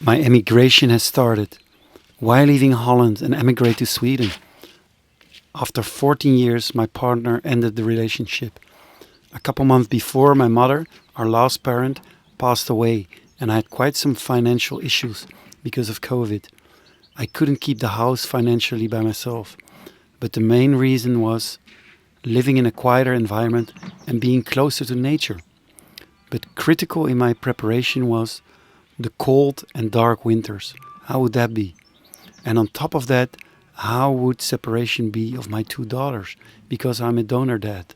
My emigration has started. Why leaving Holland and emigrate to Sweden? After 14 years, my partner ended the relationship. A couple months before, my mother, our last parent, passed away, and I had quite some financial issues because of COVID. I couldn't keep the house financially by myself, but the main reason was living in a quieter environment and being closer to nature. But critical in my preparation was the cold and dark winters. How would that be? And on top of that, how would separation be of my two daughters? Because I'm a donor dad.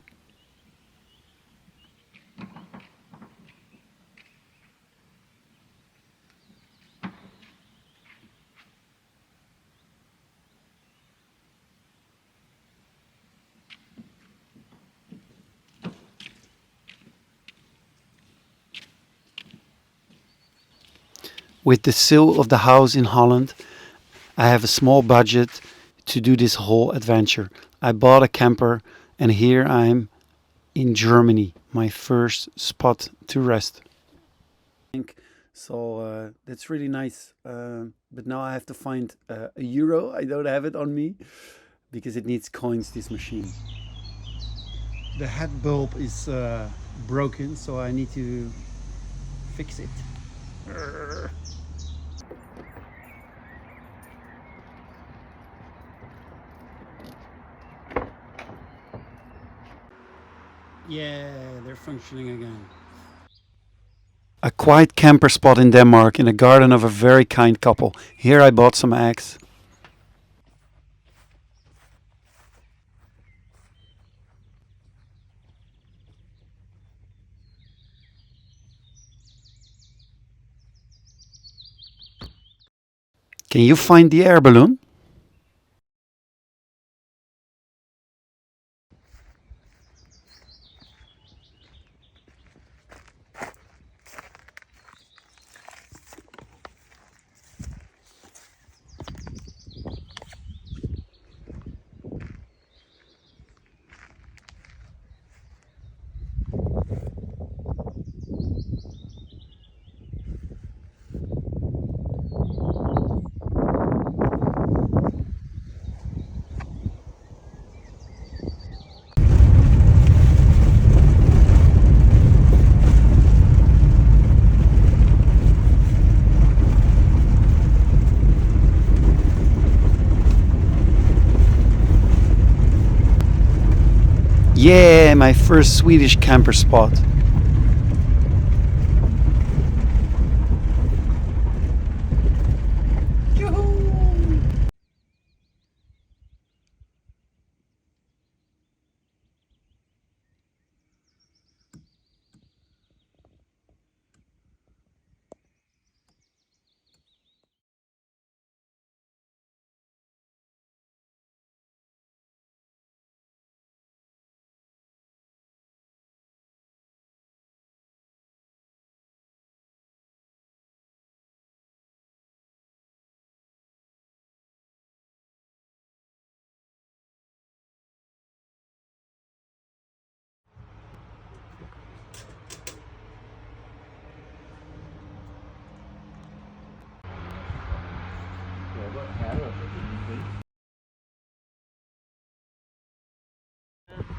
With the sale of the house in Holland, I have a small budget to do this whole adventure. I bought a camper and here I'm in Germany, my first spot to rest. So that's really nice. But now I have to find a euro. I don't have it on me because it needs coins, this machine. The head bulb is broken, so I need to fix it. Yeah, they're functioning again. A quiet camper spot in Denmark in a garden of a very kind couple. Here I bought some eggs. Can you find the air balloon? Yeah, my first Swedish camper spot.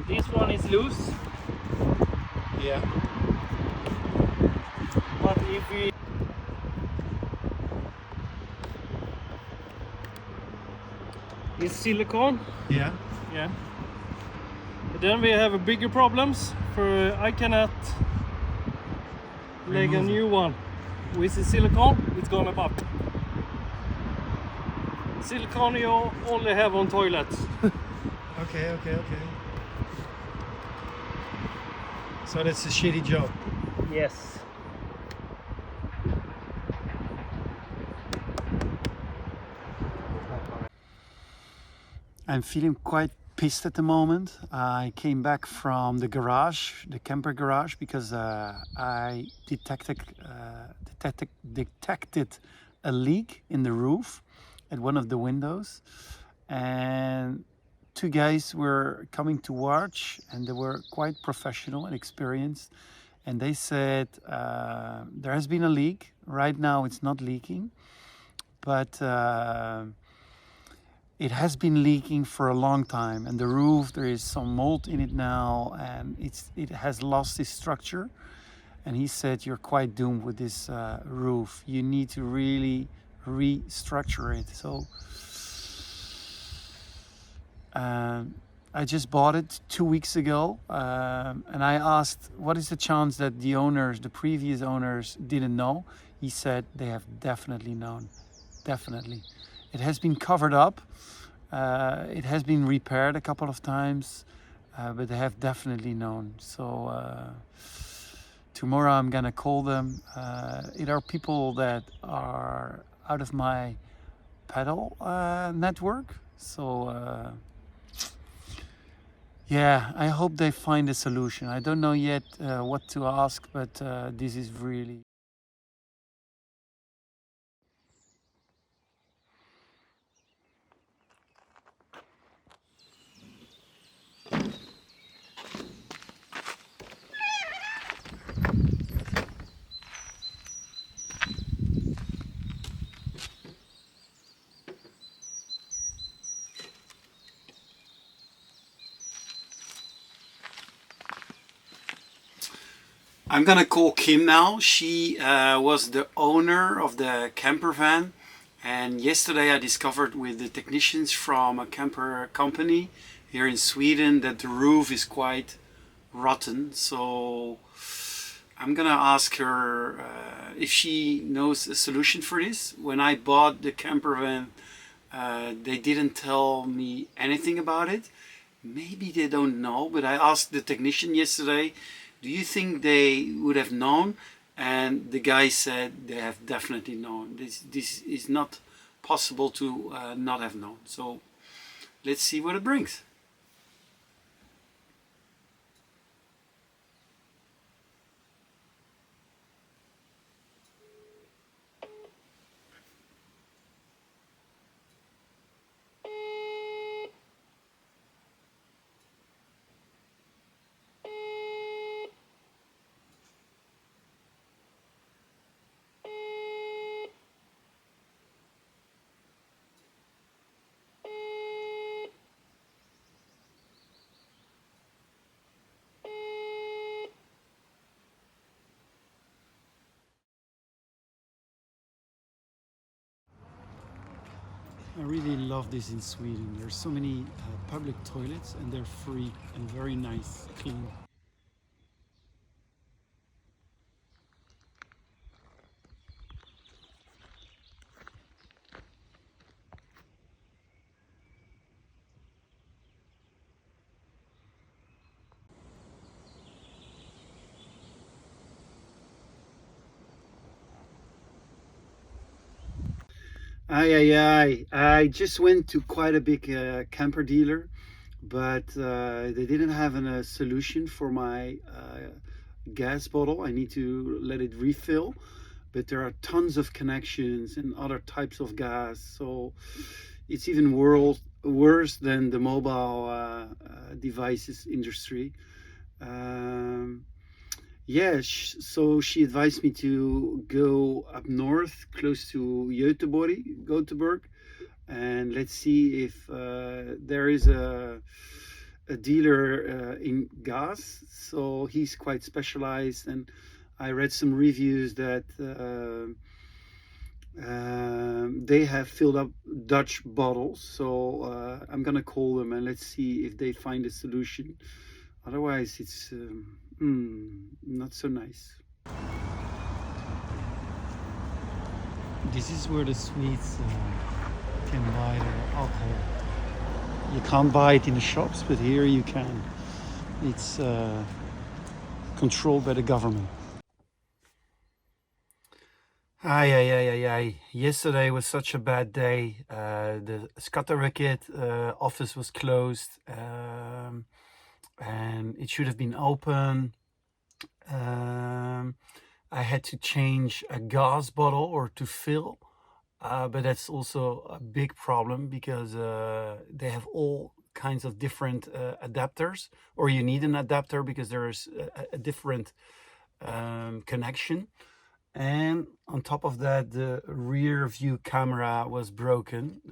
This one is loose, Yeah. but if we it's silicone, Yeah. yeah. But then we have a bigger problems. For I cannot leg a new one with the silicone. It's gonna pop. Silicone you only have on toilets. Okay. So that's a shitty job. Yes. I'm feeling quite pissed at the moment. I came back from the garage, the camper garage, because I detected a leak in the roof at one of the windows, and two guys were coming to watch, and they were quite professional and experienced, and they said there has been a leak. Right now it's not leaking, but it has been leaking for a long time, and the roof, there is some mold in it now, and it has lost its structure. And he said, you're quite doomed with this roof. You need to really restructure it. So I just bought it 2 weeks ago, and I asked, what is the chance that the owners, the previous owners, didn't know? He said they have definitely known. Definitely. It has been covered up. It has been repaired a couple of times, but they have definitely known. So tomorrow I'm gonna call them. It are people that are out of my Padel network. So yeah, I hope they find a solution. I don't know yet what to ask, but this is really... I'm gonna call Kim now. She was the owner of the campervan, and yesterday I discovered with the technicians from a camper company here in Sweden that the roof is quite rotten. So I'm gonna ask her if she knows a solution for this. When I bought the campervan, they didn't tell me anything about it. Maybe they don't know, but I asked the technician yesterday, do you think they would have known? And the guy said they have definitely known. This is not possible to not have known. So let's see what it brings. I really love this in Sweden. There's so many public toilets, and they're free and very nice, clean. I just went to quite a big camper dealer, but they didn't have a solution for my gas bottle. I need to let it refill, but there are tons of connections and other types of gas, so it's even worse than the mobile devices industry. Um, yeah, so she advised me to go up north, close to Göteborg, and let's see if there is a dealer in gas. So he's quite specialized, and I read some reviews that they have filled up Dutch bottles. So I'm gonna call them and let's see if they find a solution. Otherwise, it's not so nice. This is where the Swedes can buy their alcohol. You can't buy it in the shops, but here you can. It's controlled by the government. Yesterday was such a bad day. The Skatterverket office was closed, and it should have been open. I had to change a gas bottle or to fill, but that's also a big problem because they have all kinds of different adapters, or you need an adapter because there's a different connection. And on top of that, the rear view camera was broken.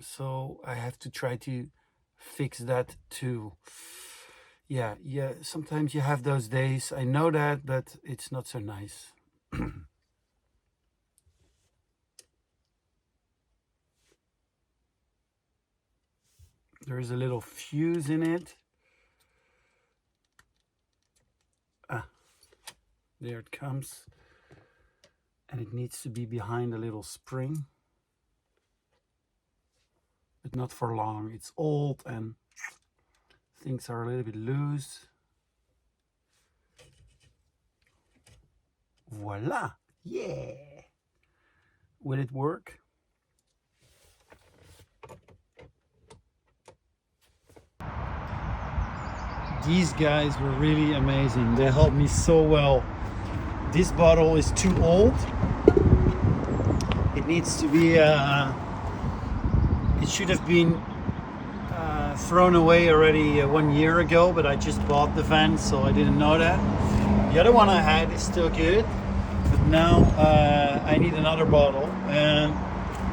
So I have to try to fix that too. Yeah, sometimes you have those days. I know that, but it's not so nice. There is a little fuse in it. There it comes. And it needs to be behind a little spring. But not for long. It's old and things are a little bit loose. Voila! Yeah! Will it work? These guys were really amazing. They helped me so well. This bottle is too old. It needs to be, it should have been thrown away already 1 year ago, but I just bought the van, so I didn't know that. The other one I had is still good, but now I need another bottle, and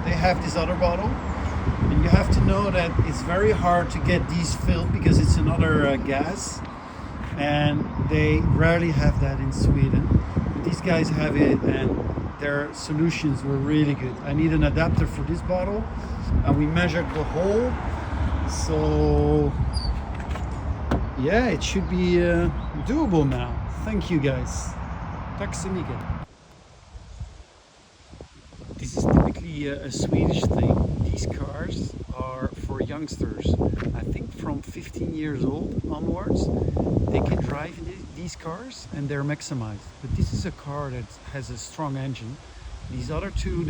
they have this other bottle. And you have to know that it's very hard to get these filled because it's another gas, and they rarely have that in Sweden. But these guys have it, and their solutions were really good. I need an adapter for this bottle, and we measured the hole. So yeah, it should be doable now. Thank you guys. Tack så mycket. This is typically a Swedish thing. These cars are for youngsters. I think from 15 years old onwards, they can drive in these cars and they're maximized. But this is a car that has a strong engine. These other two,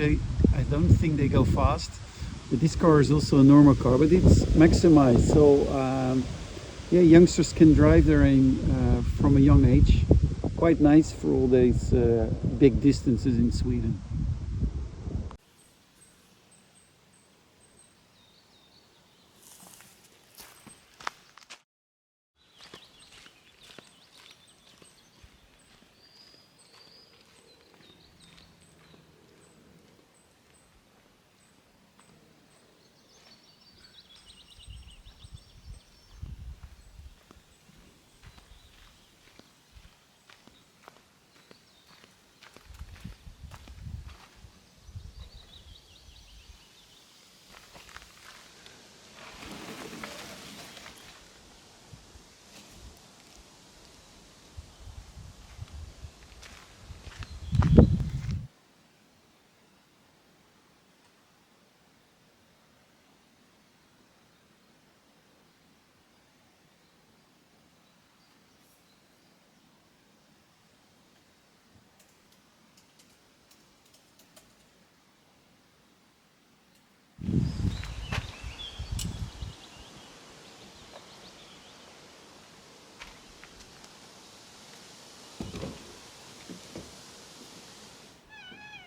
I don't think they go fast. But this car is also a normal car, but it's maximized. So yeah, youngsters can drive there from a young age. Quite nice for all these big distances in Sweden.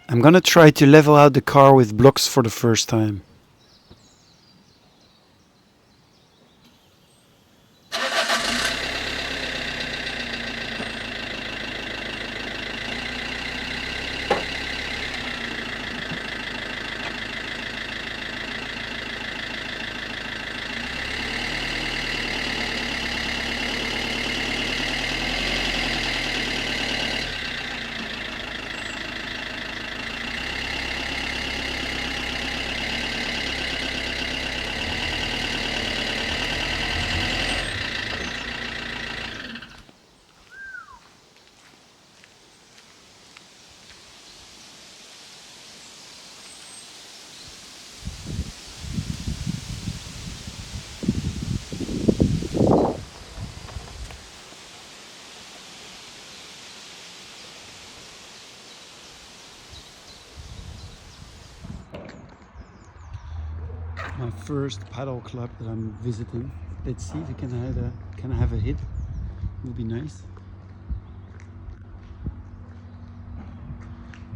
I'm gonna try to level out the car with blocks for the first time. My first paddle club that I'm visiting. Let's see if we can have a hit. Would be nice.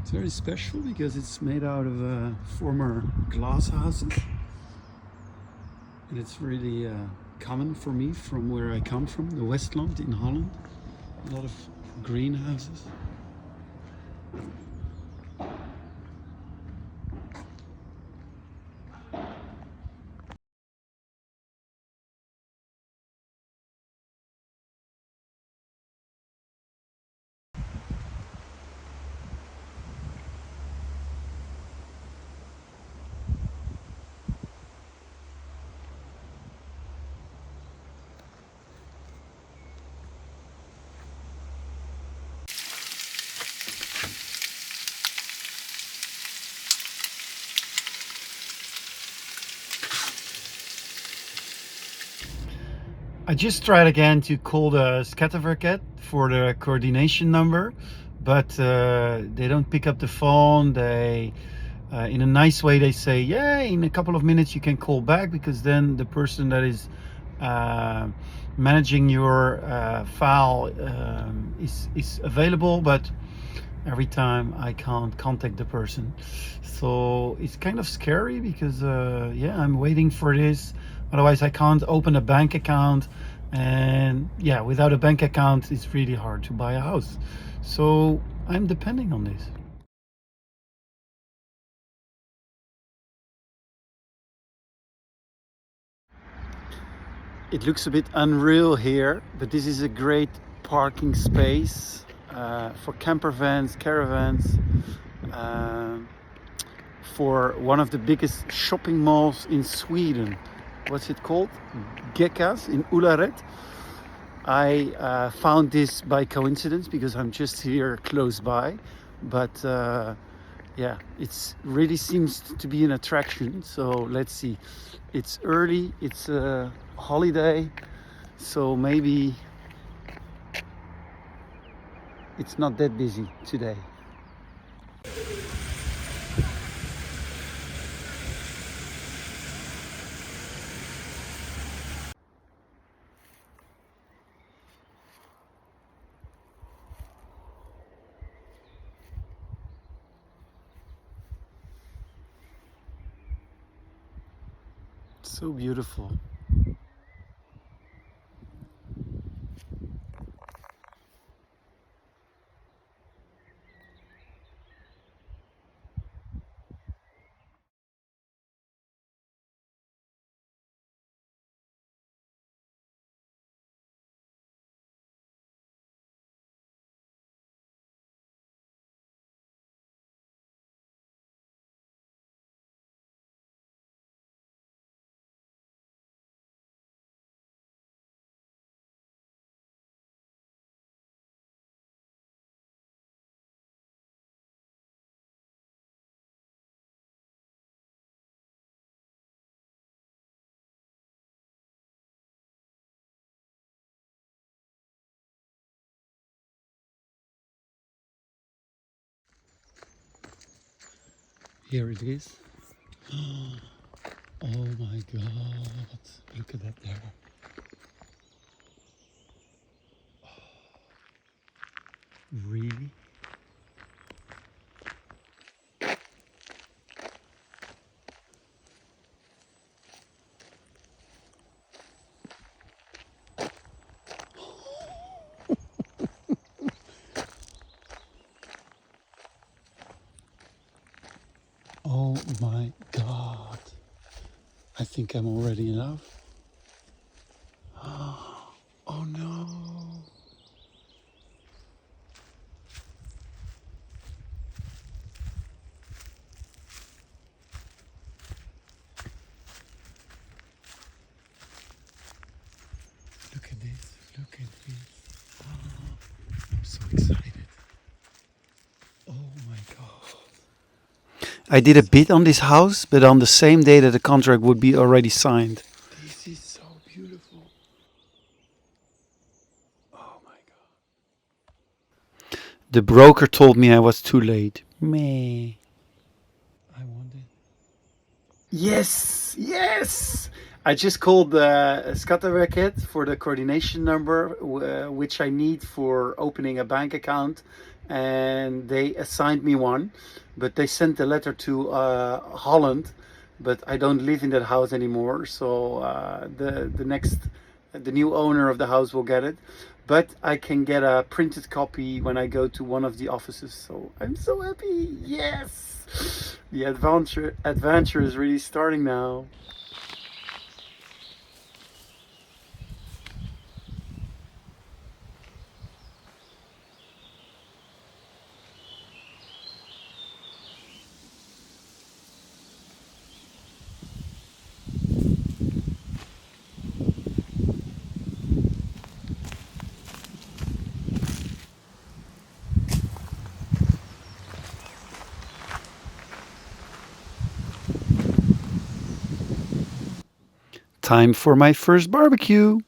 It's very special because it's made out of former glass houses, and it's really common for me from where I come from, the Westland in Holland. A lot of greenhouses. I just tried again to call the Skatterverket for the coordination number, but they don't pick up the phone. They, in a nice way, they say, yeah, in a couple of minutes you can call back, because then the person that is managing your file is available, but every time I can't contact the person. So it's kind of scary because yeah, I'm waiting for this. Otherwise I can't open a bank account, and yeah, without a bank account it's really hard to buy a house. So I'm depending on this. It looks a bit unreal here, but this is a great parking space for camper vans, caravans, for one of the biggest shopping malls in Sweden. What's it called? Gekås in Ullared. I found this by coincidence because I'm just here close by, but yeah, it really seems to be an attraction. So let's see. It's early, it's a holiday, so maybe it's not that busy today. So beautiful. Here it is. Oh my God, look at that there. Really? Oh my God. I think I'm already in love. Oh no. Look at this, look at this. I'm so excited. Oh my God. I did a bid on this house, but on the same day that the contract would be already signed. This is so beautiful. Oh my God. The broker told me I was too late. Meh. I want it. Yes, yes. I just called the Skatterverket for the coordination number, which I need for opening a bank account, and they assigned me one. But they sent a letter to Holland, but I don't live in that house anymore. So the new owner of the house will get it. but I can get a printed copy when I go to one of the offices. So I'm so happy. Yes, the adventure is really starting now. Time for my first barbecue.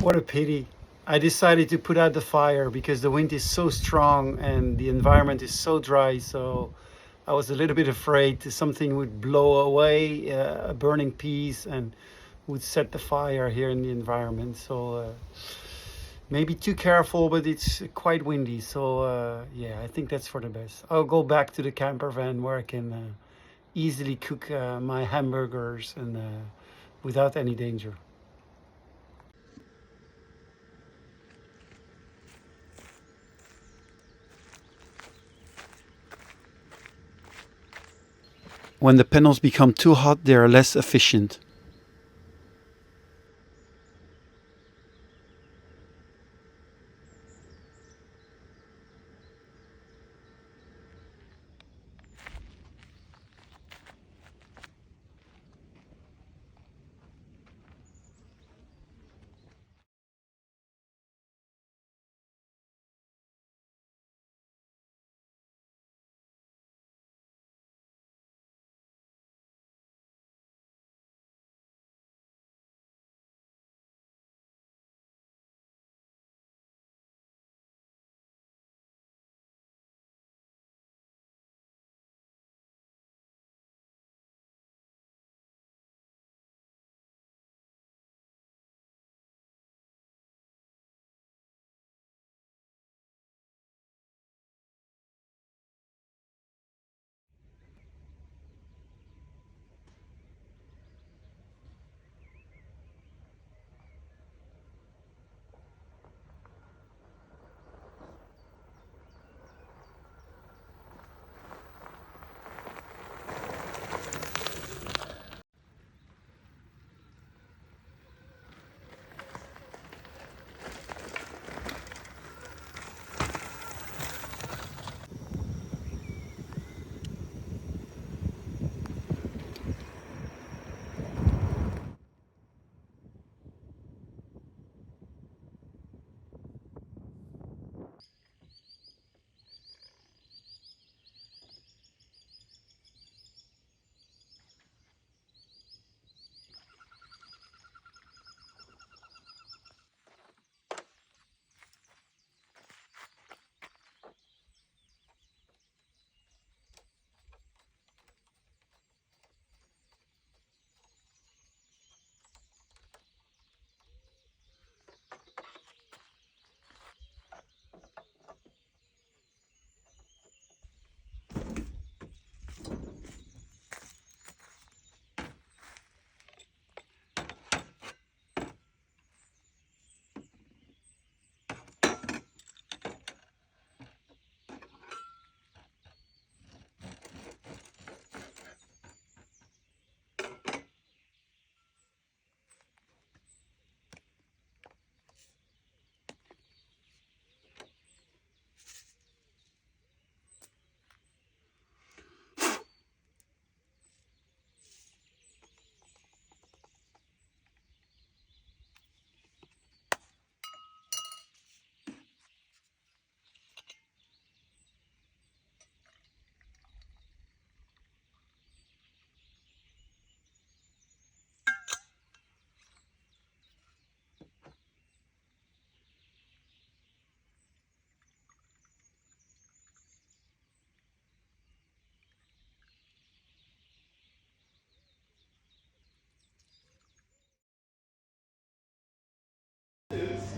What a pity. I decided to put out the fire because the wind is so strong and the environment is so dry. So I was a little bit afraid that something would blow away a burning piece and would set the fire here in the environment. So maybe too careful, but it's quite windy. So yeah, I think that's for the best. I'll go back to the camper van where I can easily cook my hamburgers and without any danger. When the panels become too hot, they are less efficient.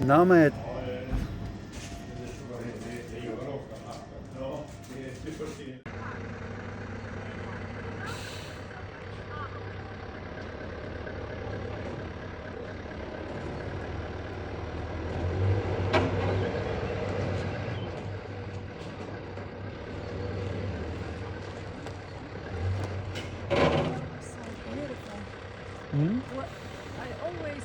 No, mate. So beautiful. What I always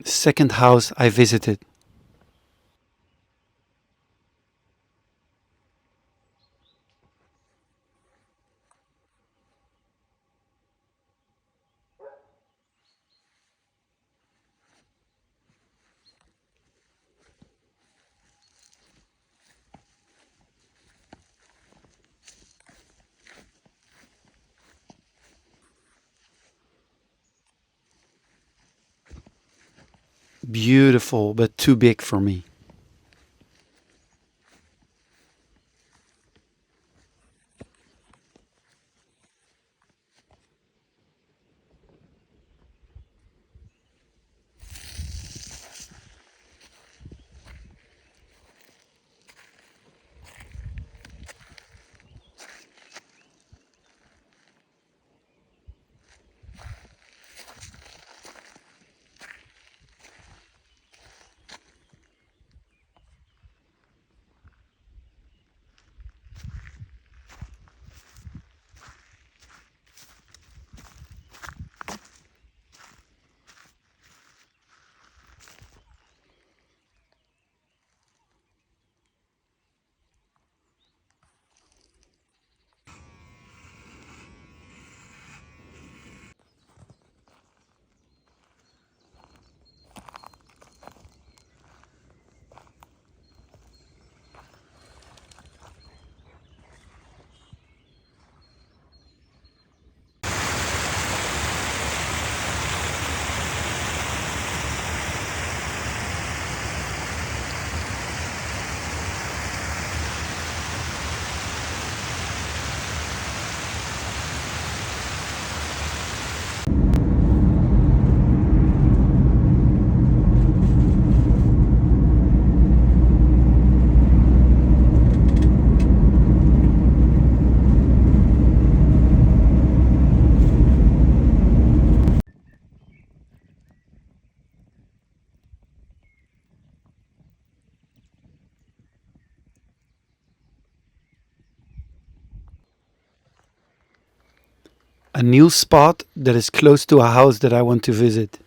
Second house I visited. Beautiful, but too big for me. A new spot that is close to a house that I want to visit.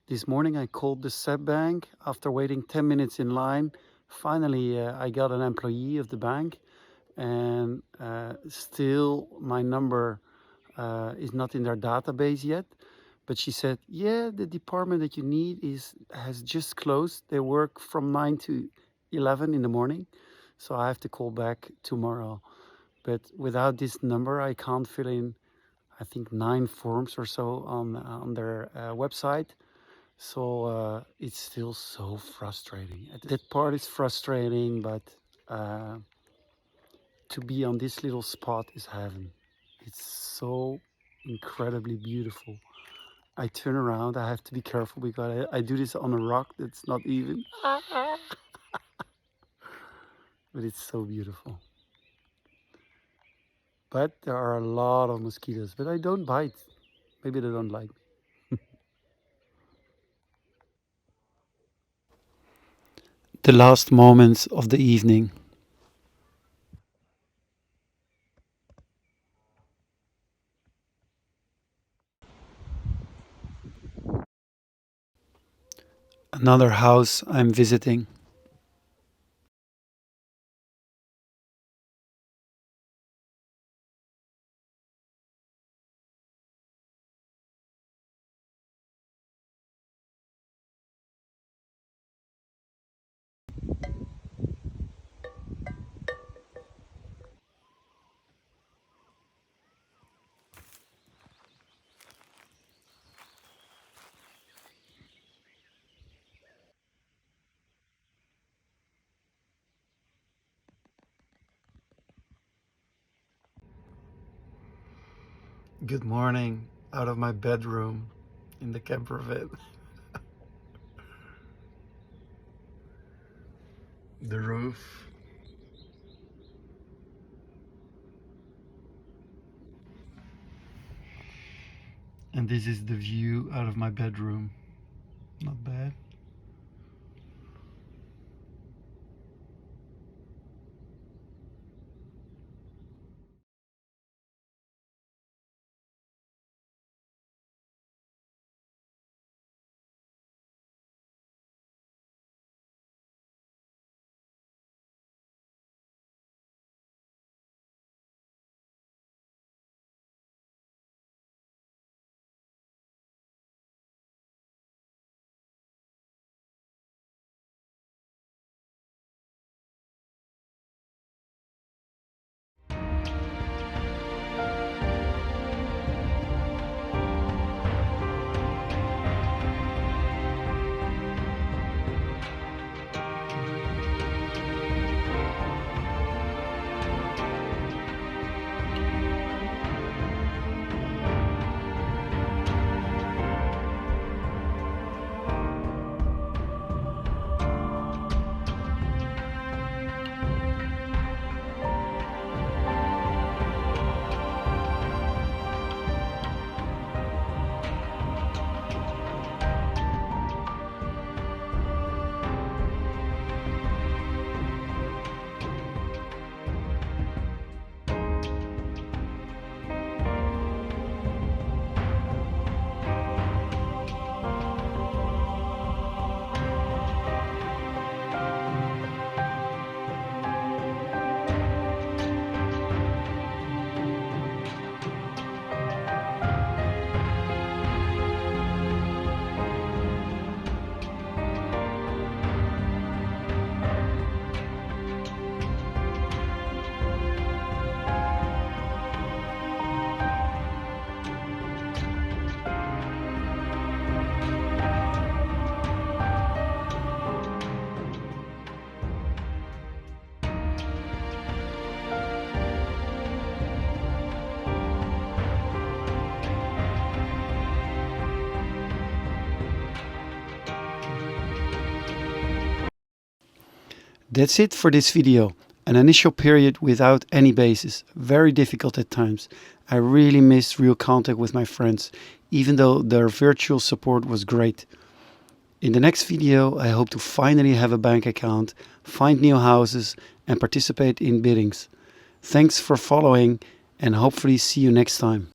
This morning I called the SEB bank after waiting 10 minutes in line. Finally, I got an employee of the bank, and still my number is not in their database yet. But she said, yeah, the department that you need has just closed. They work from 9 to 11 in the morning. So I have to call back tomorrow. But without this number, I can't fill in, I think, 9 forms or so on their website. So it's still so frustrating. That part is frustrating, but to be on this little spot is heaven. It's so incredibly beautiful. I turn around, I have to be careful because I do this on a rock that's not even. But it's so beautiful. But there are a lot of mosquitoes, but I don't bite. Maybe they don't like me. The last moments of the evening. Another house I'm visiting. Good morning, out of my bedroom in the campervan. The roof. And this is the view out of my bedroom. Not bad. That's it for this video. An initial period without any basis. Very difficult at times. I really missed real contact with my friends, even though their virtual support was great. In the next video, I hope to finally have a bank account, find new houses, and participate in biddings. Thanks for following, and hopefully see you next time.